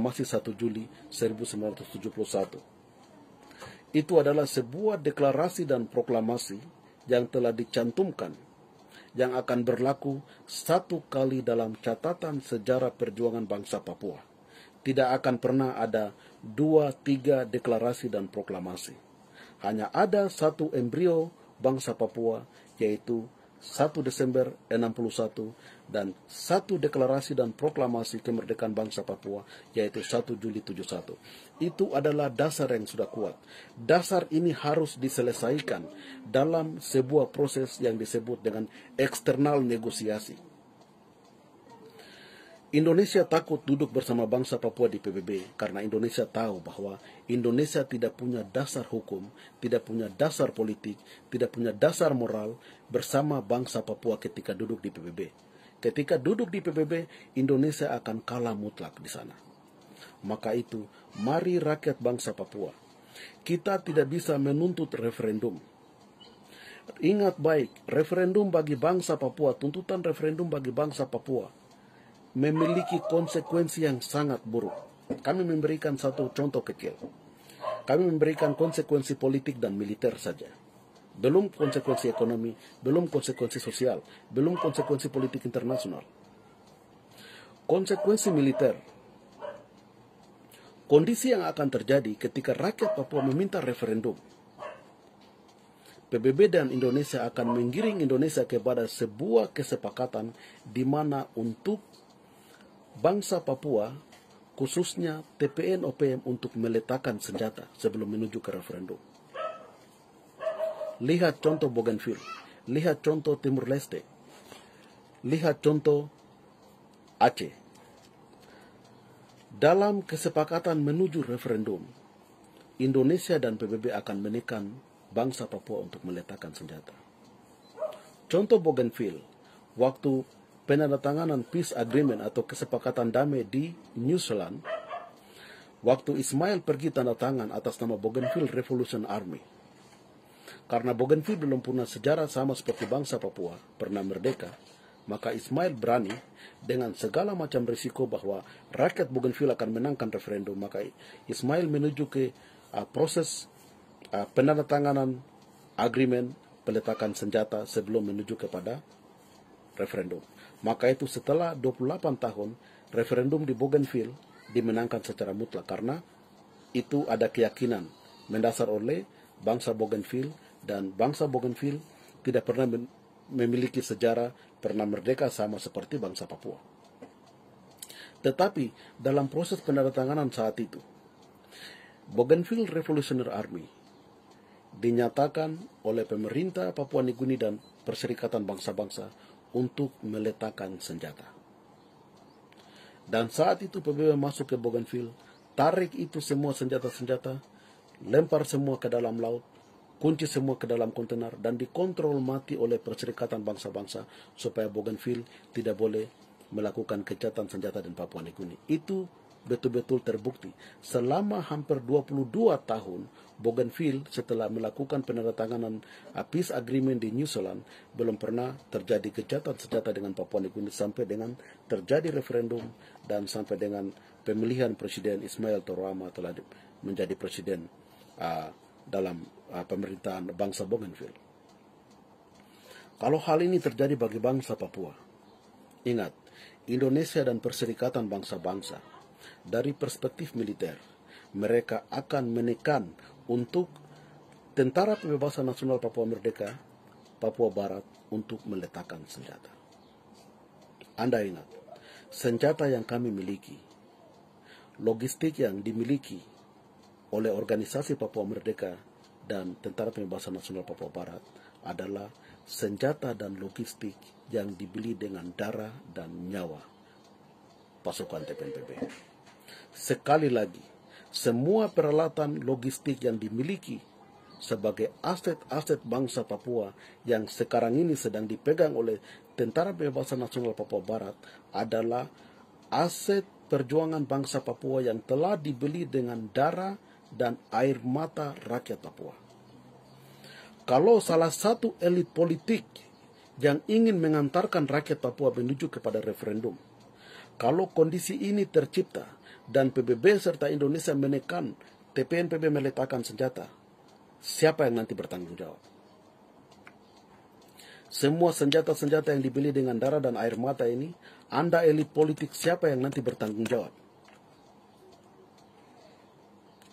masih 1 Juli 1971. Itu adalah sebuah deklarasi dan proklamasi yang telah dicantumkan yang akan berlaku 1 kali dalam catatan sejarah perjuangan bangsa Papua. Tidak akan pernah ada 2, 3 deklarasi dan proklamasi. Hanya ada 1 embrio bangsa Papua, yaitu 1 Desember 61 dan 1 deklarasi dan proklamasi kemerdekaan bangsa Papua, yaitu 1 Juli 71. Itu adalah dasar yang sudah kuat. Dasar ini harus diselesaikan dalam sebuah proses yang disebut dengan eksternal negosiasi. Indonesia takut duduk bersama bangsa Papua di PBB karena Indonesia tahu bahwa Indonesia tidak punya dasar hukum, tidak punya dasar politik, tidak punya dasar moral bersama bangsa Papua ketika duduk di PBB. Ketika duduk di PBB, Indonesia akan kalah mutlak di sana. Maka itu, mari rakyat bangsa Papua, kita tidak bisa menuntut referendum. Ingat baik, referendum bagi bangsa Papua, tuntutan referendum bagi bangsa Papua memiliki konsekuensi yang sangat buruk. Kami memberikan satu contoh kecil. Kami memberikan konsekuensi politik dan militer saja. Belum konsekuensi ekonomi, belum konsekuensi sosial, belum konsekuensi politik internasional. Konsekuensi militer. Kondisi yang akan terjadi ketika rakyat Papua meminta referendum. PBB dan Indonesia akan menggiring Indonesia kepada sebuah kesepakatan di mana untuk bangsa Papua, khususnya TPN-OPM, untuk meletakkan senjata sebelum menuju ke referendum. Lihat contoh Bougainville, lihat contoh Timur Leste, lihat contoh Aceh. Dalam kesepakatan menuju referendum, Indonesia dan PBB akan menekan bangsa Papua untuk meletakkan senjata. Contoh Bougainville, waktu penandatanganan peace agreement atau kesepakatan damai di New Zealand, waktu Ismail pergi tanda tangan atas nama Bougainville Revolution Army. Karena Bougainville belum punya sejarah sama seperti bangsa Papua, pernah merdeka, maka Ismail berani dengan segala macam risiko bahwa rakyat Bougainville akan menangkan referendum. Maka Ismail menuju ke proses penandatanganan agreement peletakan senjata sebelum menuju kepada referendum. Maka itu setelah 28 tahun, referendum di Bougainville dimenangkan secara mutlak karena itu ada keyakinan mendasar oleh bangsa Bougainville, dan bangsa Bougainville tidak pernah memiliki sejarah pernah merdeka sama seperti bangsa Papua. Tetapi dalam proses penandatanganan saat itu, Bougainville Revolutionary Army dinyatakan oleh pemerintah Papua Nugini dan Perserikatan Bangsa-Bangsa untuk meletakkan senjata. Dan saat itu PBB masuk ke Bougainville, tarik itu semua senjata-senjata, lempar semua ke dalam laut, kunci semua ke dalam kontainer, dan dikontrol mati oleh Perserikatan Bangsa-Bangsa supaya Bougainville tidak boleh melakukan gencatan senjata dan Papua Nugini. Itu betul-betul terbukti. Selama hampir 22 tahun, Bougainville setelah melakukan penandatanganan peace agreement di New Zealand, belum pernah terjadi gencatan senjata dengan Papua Nugini sampai dengan terjadi referendum dan sampai dengan pemilihan Presiden Ismail Toroama telah menjadi presiden dalam pemerintahan bangsa Bougainville. Kalau hal ini terjadi bagi bangsa Papua, ingat, Indonesia dan Perserikatan Bangsa-Bangsa dari perspektif militer, mereka akan menekan untuk Tentara Pembebasan Nasional Papua Merdeka, Papua Barat untuk meletakkan senjata. Anda ingat, senjata yang kami miliki, logistik yang dimiliki oleh organisasi Papua Merdeka dan Tentara Pembebasan Nasional Papua Barat adalah senjata dan logistik yang dibeli dengan darah dan nyawa pasukan TPNPB. Sekali lagi, semua peralatan logistik yang dimiliki sebagai aset-aset bangsa Papua yang sekarang ini sedang dipegang oleh Tentara Pembebasan Nasional Papua Barat adalah aset perjuangan bangsa Papua yang telah dibeli dengan darah dan air mata rakyat Papua. Kalau salah satu elit politik yang ingin mengantarkan rakyat Papua menuju kepada referendum, kalau kondisi ini tercipta dan PBB serta Indonesia menekan TPNPB meletakkan senjata, siapa yang nanti bertanggung jawab? Semua senjata-senjata yang dibeli dengan darah dan air mata ini, Anda elit politik, siapa yang nanti bertanggung jawab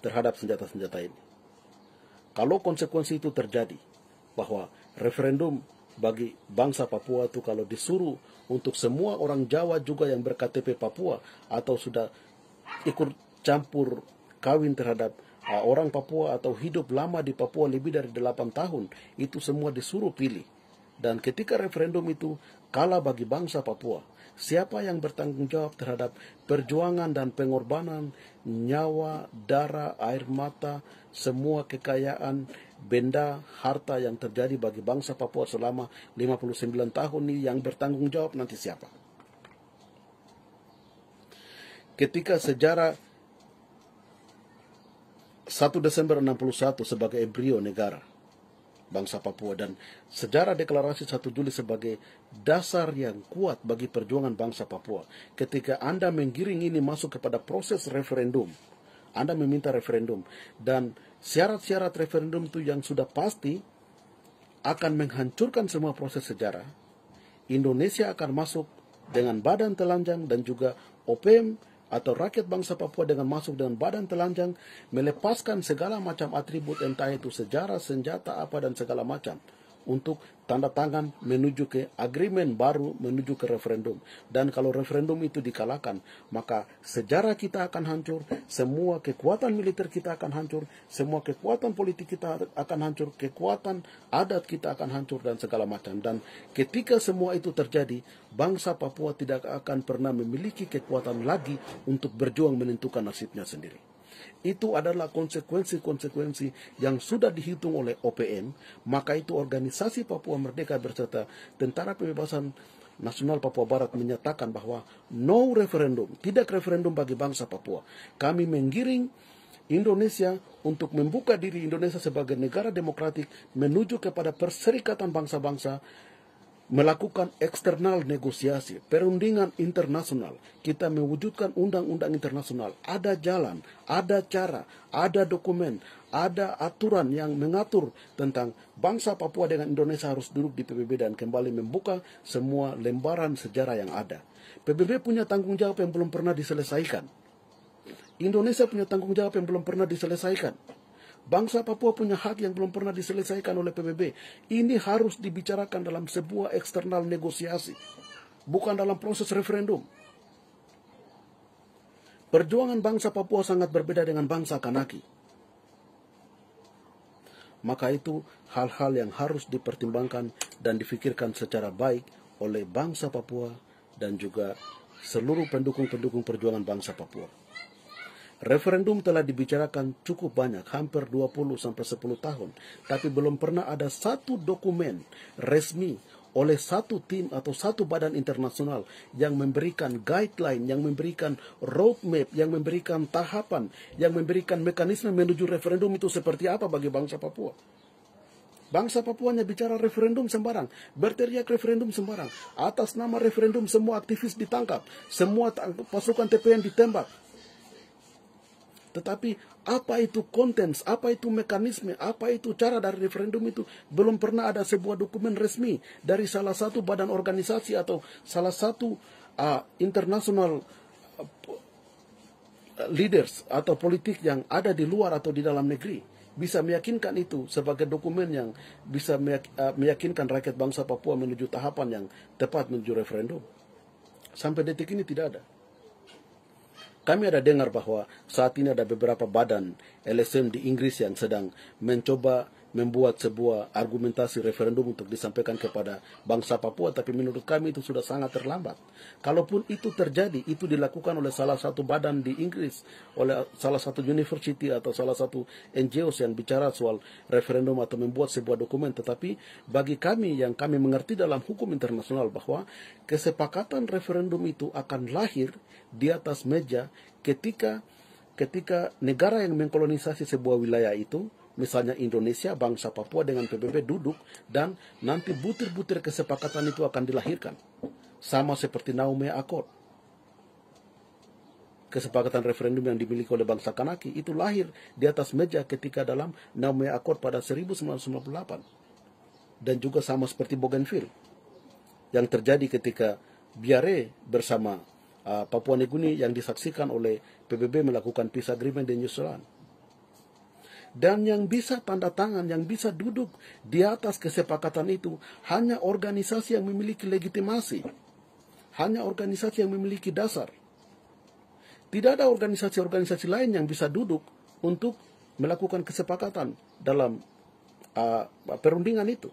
terhadap senjata-senjata ini? Kalau konsekuensi itu terjadi, bahwa referendum bagi bangsa Papua itu kalau disuruh untuk semua orang Jawa juga yang berKTP Papua atau sudah ikut campur kawin terhadap orang Papua atau hidup lama di Papua lebih dari 8 tahun, itu semua disuruh pilih. Dan ketika referendum itu kalah bagi bangsa Papua, siapa yang bertanggung jawab terhadap perjuangan dan pengorbanan nyawa, darah, air mata, semua kekayaan, benda, harta yang terjadi bagi bangsa Papua selama 59 tahun ini, yang bertanggung jawab nanti siapa? Ketika sejarah 1 Desember 61 sebagai embrio negara bangsa Papua dan sejarah deklarasi 1 Juli sebagai dasar yang kuat bagi perjuangan bangsa Papua. Ketika Anda menggiring ini masuk kepada proses referendum, Anda meminta referendum, dan syarat-syarat referendum itu yang sudah pasti akan menghancurkan semua proses sejarah. Indonesia akan masuk dengan badan telanjang dan juga OPM atau rakyat bangsa Papua dengan masuk dengan badan telanjang, melepaskan segala macam atribut, entah itu sejarah, senjata, apa dan segala macam, untuk tanda tangan menuju ke agreement baru, menuju ke referendum. Dan kalau referendum itu dikalahkan, maka sejarah kita akan hancur, semua kekuatan militer kita akan hancur, semua kekuatan politik kita akan hancur, kekuatan adat kita akan hancur dan segala macam. Dan ketika semua itu terjadi, bangsa Papua tidak akan pernah memiliki kekuatan lagi untuk berjuang menentukan nasibnya sendiri. Itu adalah konsekuensi-konsekuensi yang sudah dihitung oleh OPM. Maka itu organisasi Papua Merdeka berserta Tentara Pembebasan Nasional Papua Barat menyatakan bahwa no referendum, tidak referendum bagi bangsa Papua. Kami menggiring Indonesia untuk membuka diri Indonesia sebagai negara demokratik menuju kepada perserikatan bangsa-bangsa, melakukan eksternal negosiasi, perundingan internasional. Kita mewujudkan undang-undang internasional. Ada jalan, ada cara, ada dokumen, ada aturan yang mengatur tentang bangsa Papua dengan Indonesia harus duduk di PBB dan kembali membuka semua lembaran sejarah yang ada. PBB punya tanggung jawab yang belum pernah diselesaikan. Indonesia punya tanggung jawab yang belum pernah diselesaikan. Bangsa Papua punya hak yang belum pernah diselesaikan oleh PBB. Ini harus dibicarakan dalam sebuah eksternal negosiasi, bukan dalam proses referendum. Perjuangan bangsa Papua sangat berbeda dengan bangsa Kanaki. Maka itu hal-hal yang harus dipertimbangkan dan difikirkan secara baik oleh bangsa Papua dan juga seluruh pendukung-pendukung perjuangan bangsa Papua. Referendum telah dibicarakan cukup banyak, hampir 20 sampai 10 tahun. Tapi belum pernah ada satu dokumen resmi oleh satu tim atau satu badan internasional yang memberikan guideline, yang memberikan roadmap, yang memberikan tahapan, yang memberikan mekanisme menuju referendum itu seperti apa bagi bangsa Papua. Bangsa Papuanya bicara referendum sembarang, berteriak referendum sembarang. Atas nama referendum semua aktivis ditangkap, semua pasukan TPN ditembak. Tetapi apa itu konten, apa itu mekanisme, apa itu cara dari referendum itu, belum pernah ada sebuah dokumen resmi dari salah satu badan organisasi atau salah satu international leaders atau politik yang ada di luar atau di dalam negeri bisa meyakinkan itu sebagai dokumen yang bisa meyakinkan rakyat bangsa Papua menuju tahapan yang tepat menuju referendum. Sampai detik ini tidak ada. Kami ada dengar bahwa saat ini ada beberapa badan LSM di Inggris yang sedang mencoba membuat sebuah argumentasi referendum untuk disampaikan kepada bangsa Papua, tapi menurut kami itu sudah sangat terlambat. Kalaupun itu terjadi, itu dilakukan oleh salah satu badan di Inggris, oleh salah satu university atau salah satu NGOs yang bicara soal referendum atau membuat sebuah dokumen. Tetapi bagi kami yang kami mengerti dalam hukum internasional bahwa kesepakatan referendum itu akan lahir di atas meja ketika negara yang mengkolonisasi sebuah wilayah itu, misalnya Indonesia, bangsa Papua dengan PBB duduk, dan nanti butir-butir kesepakatan itu akan dilahirkan. Sama seperti Naume Accord. kesepakatan referendum yang dimiliki oleh bangsa Kanaki itu lahir di atas meja ketika dalam Naumea Accord pada 1998. Dan juga sama seperti Bougainville yang terjadi ketika Biare bersama Papua Nugini yang disaksikan oleh PBB melakukan peace agreement di New Zealand. Dan yang bisa tanda tangan, yang bisa duduk di atas kesepakatan itu hanya organisasi yang memiliki legitimasi, hanya organisasi yang memiliki dasar. Tidak ada organisasi-organisasi lain yang bisa duduk untuk melakukan kesepakatan dalam perundingan itu.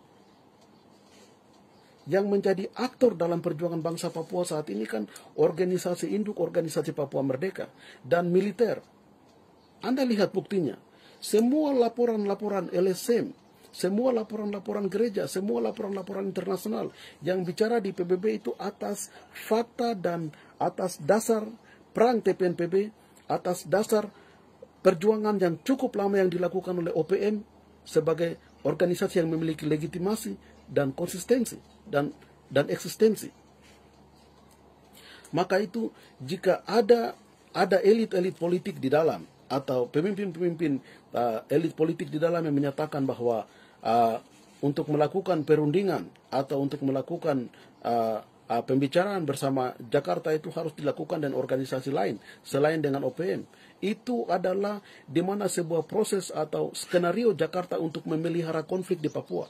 Yang menjadi aktor dalam perjuangan bangsa Papua saat ini kan organisasi induk organisasi Papua Merdeka dan militer. Anda lihat buktinya. Semua laporan-laporan LSM, semua laporan-laporan gereja, semua laporan-laporan internasional yang bicara di PBB itu atas fakta dan atas dasar perang TPNPB, atas dasar perjuangan yang cukup lama yang dilakukan oleh OPM sebagai organisasi yang memiliki legitimasi dan konsistensi dan eksistensi. Maka itu jika ada elit-elit politik di dalam atau pemimpin-pemimpin elit politik di dalam yang menyatakan bahwa untuk melakukan perundingan atau untuk melakukan pembicaraan bersama Jakarta itu harus dilakukan dengan organisasi lain selain dengan OPM. Itu adalah di mana sebuah proses atau skenario Jakarta untuk memelihara konflik di Papua.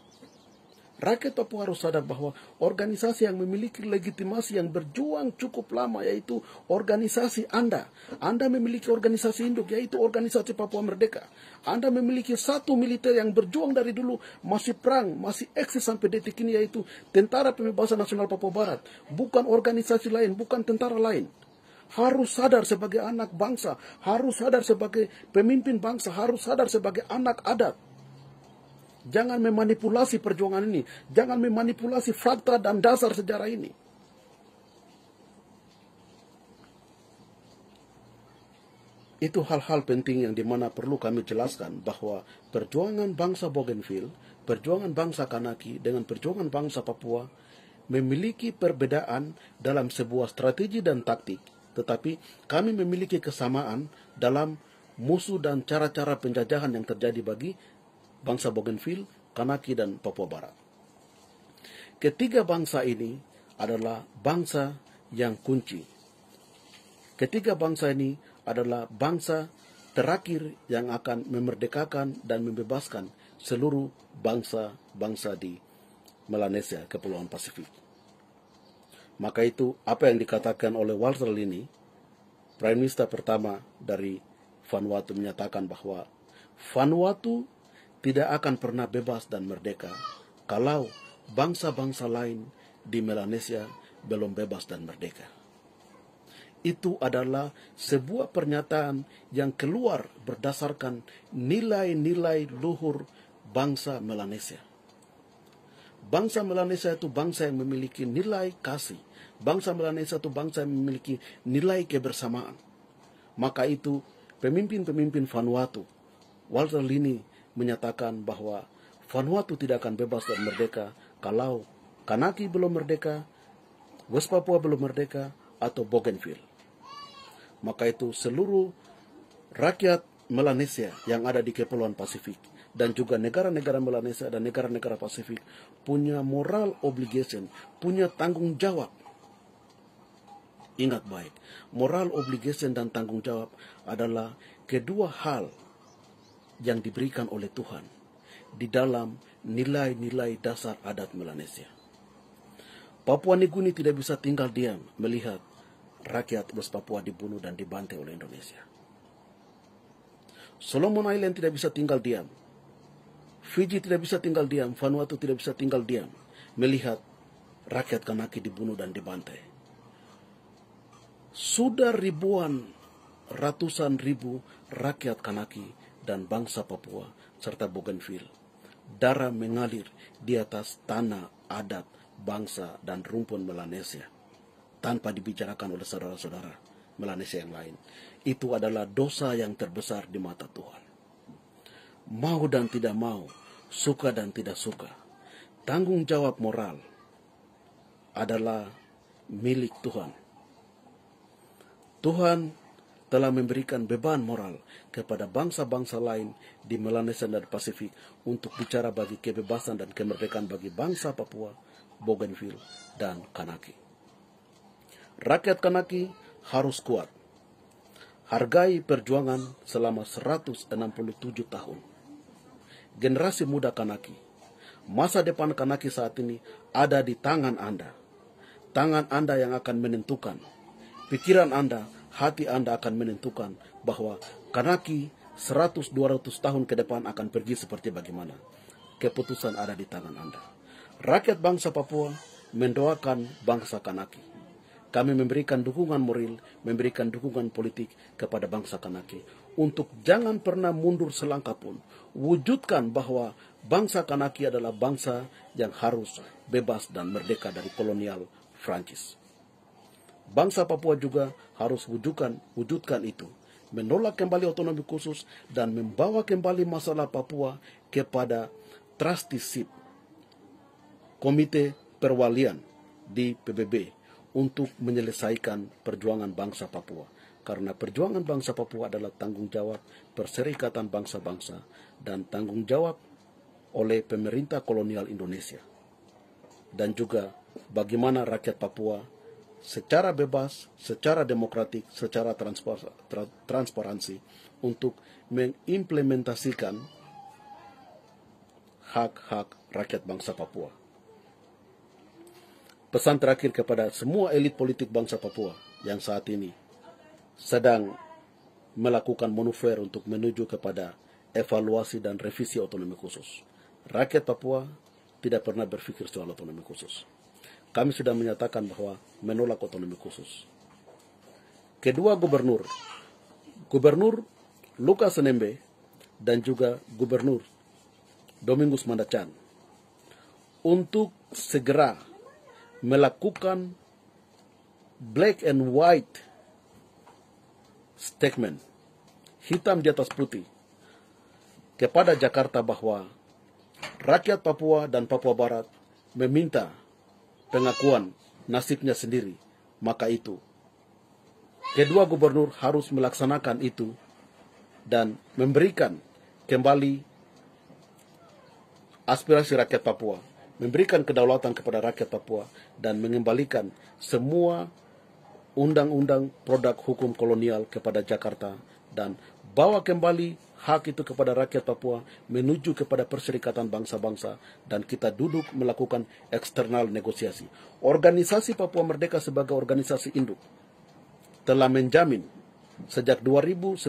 Rakyat Papua harus sadar bahwa organisasi yang memiliki legitimasi yang berjuang cukup lama yaitu organisasi Anda. Anda memiliki organisasi induk yaitu organisasi Papua Merdeka. Anda memiliki satu militer yang berjuang dari dulu masih perang, masih eksis sampai detik ini yaitu Tentara Pembebasan Nasional Papua Barat. Bukan organisasi lain, bukan tentara lain. Harus sadar sebagai anak bangsa, harus sadar sebagai pemimpin bangsa, harus sadar sebagai anak adat. Jangan memanipulasi perjuangan ini. Jangan memanipulasi fakta dan dasar sejarah ini. Itu hal-hal penting yang dimana perlu kami jelaskan bahwa perjuangan bangsa Bougainville, perjuangan bangsa Kanaki dengan perjuangan bangsa Papua memiliki perbedaan dalam sebuah strategi dan taktik. Tetapi kami memiliki kesamaan dalam musuh dan cara-cara penjajahan yang terjadi bagi bangsa Bougainville, Kanaki, dan Papua Barat. Ketiga bangsa ini adalah bangsa yang kunci. Ketiga bangsa ini adalah bangsa terakhir yang akan memerdekakan dan membebaskan seluruh bangsa-bangsa di Melanesia, Kepulauan Pasifik. Maka itu apa yang dikatakan oleh Walter Lini, Prime Minister pertama dari Vanuatu, menyatakan bahwa Vanuatu tidak akan pernah bebas dan merdeka kalau bangsa-bangsa lain di Melanesia belum bebas dan merdeka. Itu adalah sebuah pernyataan yang keluar berdasarkan nilai-nilai luhur bangsa Melanesia. Bangsa Melanesia itu bangsa yang memiliki nilai kasih. Bangsa Melanesia itu bangsa yang memiliki nilai kebersamaan. Maka itu pemimpin-pemimpin Vanuatu, Walter Lini, menyatakan bahwa Vanuatu tidak akan bebas dan merdeka kalau Kanaki belum merdeka, West Papua belum merdeka, atau Bougainville. Maka itu seluruh rakyat Melanesia yang ada di Kepulauan Pasifik dan juga negara-negara Melanesia dan negara-negara Pasifik punya moral obligation, punya tanggung jawab. Ingat baik, moral obligation dan tanggung jawab adalah kedua hal yang diberikan oleh Tuhan di dalam nilai-nilai dasar adat Melanesia. Papua Nugini tidak bisa tinggal diam melihat rakyat West Papua dibunuh dan dibantai oleh Indonesia. Solomon Island tidak bisa tinggal diam. Fiji tidak bisa tinggal diam. Vanuatu tidak bisa tinggal diam melihat rakyat Kanaki dibunuh dan dibantai. Sudah ratusan ribu rakyat Kanaki dan bangsa Papua serta Bougainville, darah mengalir di atas tanah adat bangsa dan rumpun Melanesia tanpa dibicarakan oleh saudara-saudara Melanesia yang lain. Itu adalah dosa yang terbesar di mata Tuhan. Mau dan tidak mau, suka dan tidak suka, tanggung jawab moral adalah milik Tuhan. Tuhan telah memberikan beban moral kepada bangsa-bangsa lain di Melanesia dan Pasifik untuk bicara bagi kebebasan dan kemerdekaan bagi bangsa Papua, Bougainville, dan Kanaki. Rakyat Kanaki harus kuat. Hargai perjuangan selama 167 tahun. Generasi muda Kanaki, masa depan Kanaki saat ini ada di tangan Anda. Tangan Anda yang akan menentukan. Pikiran Anda, hati Anda akan menentukan bahwa Kanaki 100-200 tahun ke depan akan pergi seperti bagaimana. Keputusan ada di tangan Anda. Rakyat bangsa Papua mendoakan bangsa Kanaki. Kami memberikan dukungan moral, memberikan dukungan politik kepada bangsa Kanaki untuk jangan pernah mundur selangkah pun. Wujudkan bahwa bangsa Kanaki adalah bangsa yang harus bebas dan merdeka dari kolonial Prancis. Bangsa Papua juga harus wujudkan itu. Menolak kembali otonomi khusus dan membawa kembali masalah Papua kepada trusteeship, komite perwalian di PBB untuk menyelesaikan perjuangan bangsa Papua. Karena perjuangan bangsa Papua adalah tanggung jawab Perserikatan Bangsa-Bangsa dan tanggung jawab oleh pemerintah kolonial Indonesia. Dan juga bagaimana rakyat Papua secara bebas, secara demokratik, secara transparansi untuk mengimplementasikan hak-hak rakyat bangsa Papua. Pesan terakhir kepada semua elit politik bangsa Papua yang saat ini sedang melakukan manuver untuk menuju kepada evaluasi dan revisi otonomi khusus. Rakyat Papua tidak pernah berpikir soal otonomi khusus. Kami sudah menyatakan bahwa menolak otonomi khusus. Kedua gubernur Lukas Nmb dan juga Gubernur Domingus Mandacan untuk segera melakukan black and white statement, hitam di atas putih, kepada Jakarta bahwa rakyat Papua dan Papua Barat meminta pengakuan nasibnya sendiri. Maka itu, kedua gubernur harus melaksanakan itu dan memberikan kembali aspirasi rakyat Papua, memberikan kedaulatan kepada rakyat Papua, dan mengembalikan semua undang-undang produk hukum kolonial kepada Jakarta, dan bawa kembali hak itu kepada rakyat Papua menuju kepada Perserikatan Bangsa-Bangsa, dan kita duduk melakukan eksternal negosiasi. Organisasi Papua Merdeka sebagai organisasi induk telah menjamin sejak 2019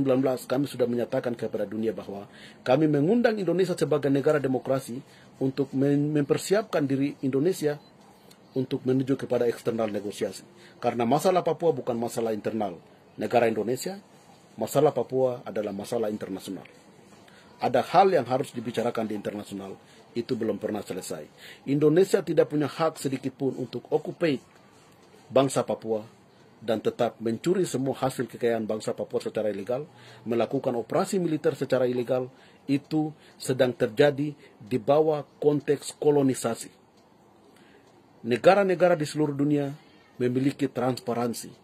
kami sudah menyatakan kepada dunia bahwa kami mengundang Indonesia sebagai negara demokrasi untuk mempersiapkan diri Indonesia untuk menuju kepada eksternal negosiasi. Karena masalah Papua bukan masalah internal negara Indonesia, masalah Papua adalah masalah internasional. Ada hal yang harus dibicarakan di internasional, itu belum pernah selesai. Indonesia tidak punya hak sedikit pun untuk occupy bangsa Papua dan tetap mencuri semua hasil kekayaan bangsa Papua secara ilegal, melakukan operasi militer secara ilegal. Itu sedang terjadi di bawah konteks kolonisasi. Negara-negara di seluruh dunia memiliki transparansi.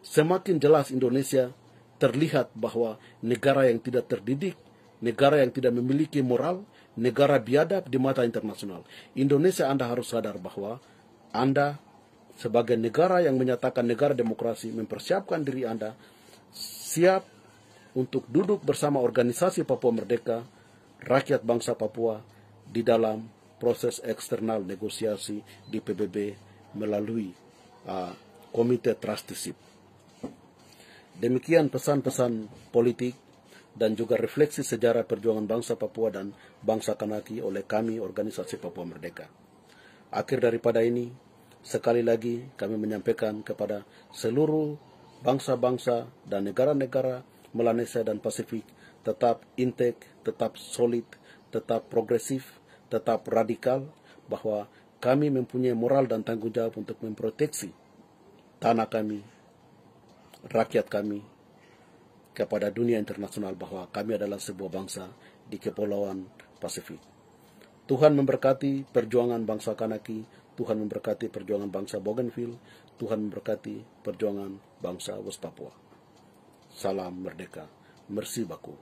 Semakin jelas Indonesia terlihat bahwa negara yang tidak terdidik, negara yang tidak memiliki moral, negara biadab di mata internasional. Indonesia, Anda harus sadar bahwa Anda sebagai negara yang menyatakan negara demokrasi, mempersiapkan diri Anda siap untuk duduk bersama organisasi Papua Merdeka, rakyat bangsa Papua di dalam proses eksternal negosiasi di PBB melalui komite trusteeship. Demikian pesan-pesan politik dan juga refleksi sejarah perjuangan bangsa Papua dan bangsa Kanaki oleh kami organisasi Papua Merdeka. Akhir daripada ini, sekali lagi kami menyampaikan kepada seluruh bangsa-bangsa dan negara-negara Melanesia dan Pasifik, tetap intek, tetap solid, tetap progresif, tetap radikal, bahwa kami mempunyai moral dan tanggung jawab untuk memproteksi tanah kami, rakyat kami, kepada dunia internasional bahwa kami adalah sebuah bangsa di Kepulauan Pasifik. Tuhan memberkati perjuangan bangsa Kanaki, Tuhan memberkati perjuangan bangsa Bougainville, Tuhan memberkati perjuangan bangsa West Papua. Salam merdeka. Merci baku.